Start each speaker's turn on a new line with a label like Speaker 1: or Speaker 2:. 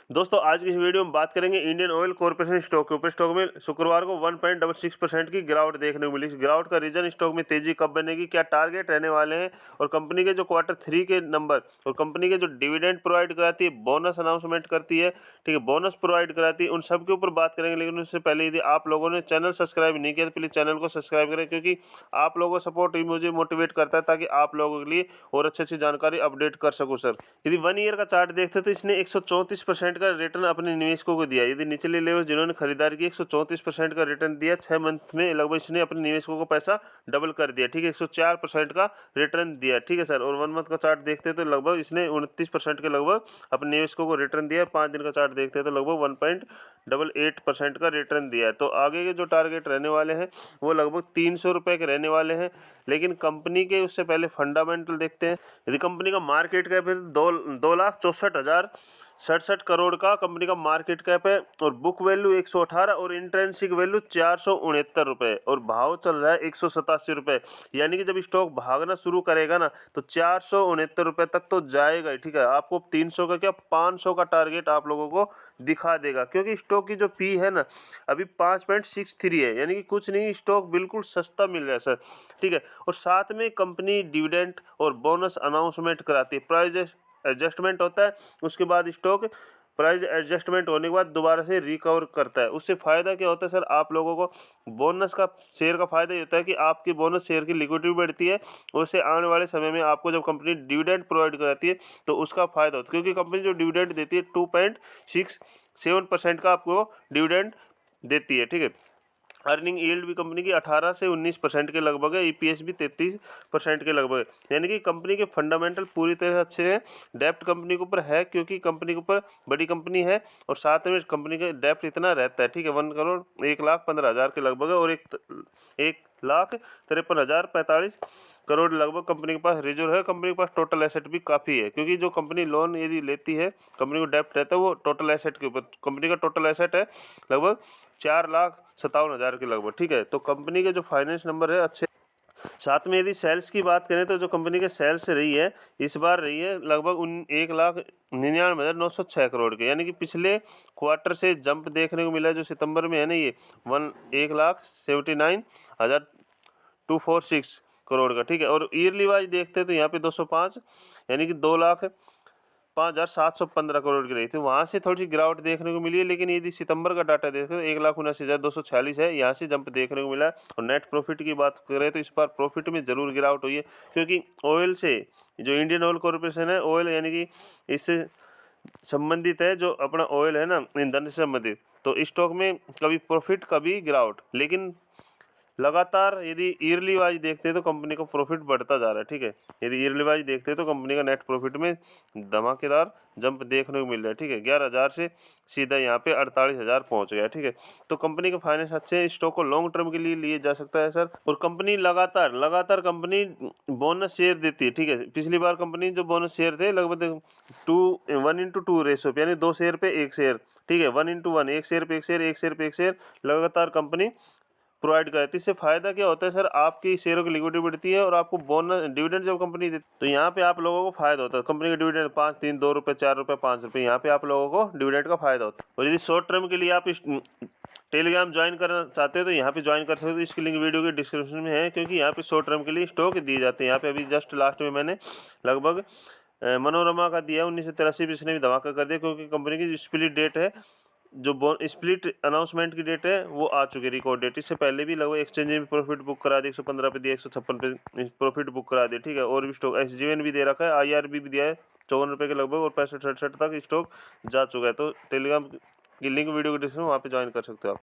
Speaker 1: दोस्तों आज की इस वीडियो में बात करेंगे इंडियन ऑयल कॉर्पोरेशन स्टॉक के ऊपर। स्टॉक में शुक्रवार को 1.66% की गिरावट देखने को मिली। इस गिरावट का रीजन, स्टॉक में तेजी कब बनेगी, क्या टारगेट रहने वाले हैं, और कंपनी के जो Q3 के नंबर और कंपनी के जो डिविडेंड प्रोवाइड कराती है, बोनस अनाउंसमेंट करती है, ठीक है, बोनस प्रोवाइड कराती है, उन सब के ऊपर बात करेंगे। लेकिन उससे पहले यदि आप लोगों ने चैनल सब्सक्राइब नहीं किया तो प्लीज़ चैनल को सब्सक्राइब करें, क्योंकि आप लोगों का सपोर्ट ही मुझे मोटिवेट करता है ताकि आप लोगों के लिए और अच्छी जानकारी अपडेट कर सकूँ सर। यदि 1 ईयर का चार्ट देखते तो इसने 134% का रिटर्न अपने निवेशकों को दिया। यदि निचले लेवल जिन्होंने खरीदारी की 134% का रिटर्न दिया। 6 मंथ में लगभग इसने अपने निवेशकों को पैसा डबल कर दिया, ठीक है, 104% का रिटर्न दिया, ठीक है सर। और 1 मंथ का चार्ट देखते तो लगभग इसने 29% के लगभग अपने निवेशकों को रिटर्न दिया। 5 दिन का चार्ट देखते तो लगभग 1.88% का रिटर्न दिया है। तो आगे के जो टारगेट रहने वाले हैं वो लगभग 300 रुपये के रहने वाले हैं। लेकिन कंपनी के उससे पहले फंडामेंटल देखते हैं। यदि कंपनी का मार्केट कैप है 2,64,067 करोड़ का कंपनी का मार्केट कैप है, और बुक वैल्यू 118 और इंट्रेंसिक वैल्यू 469 रुपये, और भाव चल रहा है 187 रुपये। यानी कि जब स्टॉक भागना शुरू करेगा ना तो 469 रुपये तक तो जाएगा ही, ठीक है। आपको 300 का क्या 500 का टारगेट आप लोगों को दिखा देगा, क्योंकि स्टॉक की जो पी है ना अभी 5.63 है, यानी कि कुछ नहीं, स्टॉक बिल्कुल सस्ता मिल रहा है सर, ठीक है। और साथ में कंपनी डिविडेंड और बोनस अनाउंसमेंट कराती है, प्राइस एडजस्टमेंट होता है, उसके बाद स्टॉक प्राइस एडजस्टमेंट होने के बाद दोबारा से रिकवर करता है। उससे फ़ायदा क्या होता है सर, आप लोगों को बोनस का शेयर का फ़ायदा ये होता है कि आपकी बोनस शेयर की लिक्विडिटी बढ़ती है, उससे आने वाले समय में आपको जब कंपनी डिविडेंड प्रोवाइड कराती है तो उसका फ़ायदा होता है, क्योंकि कंपनी जो डिविडेंड देती है 2.67% का आपको डिविडेंड देती है, ठीक है। अर्निंग यील्ड भी कंपनी की 18 से 19% के लगभग है। ईपीएस भी 33% के लगभग है। यानी कि कंपनी के फंडामेंटल पूरी तरह अच्छे हैं। डेप्ट कंपनी के ऊपर है, क्योंकि कंपनी के ऊपर बड़ी कंपनी है, और साथ में कंपनी का डेप्ट इतना रहता है, ठीक है, 1,01,15,000 के लगभग है, और 1,53,045 करोड़ लगभग कंपनी के पास रिजर्व है। कंपनी के पास टोटल एसेट भी काफ़ी है, क्योंकि जो कंपनी लोन यदि लेती है, कंपनी को डेप्ट रहता है, वो टोटल एसेट के ऊपर, कंपनी का टोटल एसेट है लगभग 4,57,000 के लगभग, ठीक है। तो कंपनी के जो फाइनेंस नंबर है अच्छे। साथ में यदि सेल्स की बात करें तो जो कंपनी के सेल्स रही है इस बार रही है लगभग 1,99,906 करोड़ के, यानी कि पिछले क्वार्टर से जंप देखने को मिला है। जो सितंबर में है ना, ये 1,79,246 करोड़ का, ठीक है। और ईयरली वाइज देखते हैं तो यहाँ पे 205, यानी कि 2,05,715 करोड़ की रही थी, वहाँ से थोड़ी सी गिरावट देखने को मिली है। लेकिन यदि सितंबर का डाटा देखें तो 1,79,246 है, यहाँ से जंप देखने को मिला है। और नेट प्रॉफिट की बात करें तो इस बार प्रॉफिट में ज़रूर गिरावट हुई है, क्योंकि ऑयल से जो इंडियन ऑयल कॉर्पोरेशन है, ऑयल यानी कि इससे संबंधित है, जो अपना ऑयल है ना, ईंधन से संबंधित, तो स्टॉक में कभी प्रॉफिट कभी गिरावट। लेकिन लगातार यदि ईयरली वाइज देखते हैं तो कंपनी का प्रॉफिट बढ़ता जा रहा है, ठीक है। यदि ईयरली वाइज देखते हैं तो कंपनी का नेट प्रॉफिट में धमाकेदार जंप देखने को मिल रहा है, ठीक है। 11,000 से सीधा यहाँ पे 48,000 पहुँच गया, ठीक है। तो कंपनी के फाइनेंस अच्छे हैं, स्टॉक को लॉन्ग टर्म के लिए लिए जा सकता है सर। और कंपनी लगातार कंपनी बोनस शेयर देती है, ठीक है। पिछली बार कंपनी जो बोनस शेयर थे लगभग 1:2 रेशो, यानी 2 शेयर पे 1 शेयर, ठीक है, 1:1, 1 शेयर पे 1 शेयर, 1 शेयर पे 1 शेयर लगातार कंपनी प्रोवाइड कराती है। इससे फायदा क्या होता है सर, आपकी शेयरों की लिक्विडिटी बढ़ती है, और आपको बोनस डिविडेंड जब कंपनी देती है तो यहाँ पे आप लोगों को फायदा होता है। कंपनी का डिविडेंड 5, 3, 2 रुपये, 4 रुपये, 5 रुपये, यहाँ पे आप लोगों को डिविडेंड का फायदा होता है। और यदि शॉर्ट टर्म के लिए आप इस टेलीग्राम ज्वाइन करना चाहते हैं तो यहाँ पे ज्वाइन कर सकते हो। इसकी लिंक वीडियो के डिस्क्रिप्शन में है, क्योंकि यहाँ पे शॉर्ट टर्म के लिए स्टॉक दिए जाते हैं। यहाँ पे अभी जस्ट लास्ट में मैंने लगभग मनोरमा का दिया, 1983 पे इसने भी धमाका कर दिया, क्योंकि कंपनी की जो स्प्लिट डेट है, जो स्प्लिट अनाउंसमेंट की डेट है, वो आ चुकी है, रिकॉर्ड डेट। इससे पहले भी लगभग एक्सचेंज में प्रॉफिट बुक करा दिया, 115 पे दिया, 156 पे प्रॉफिट बुक करा दिया, ठीक है। और भी स्टॉक एसजीवन भी दे रखा है, आईआरबी भी दिया है 54 रुपये के लगभग, और 65-67 तक स्टॉक जा चुका है। तो टेलीग्राम की लिंक वीडियो के डिस्क्रिप्शन, वहाँ पे ज्वाइन कर सकते हो आप।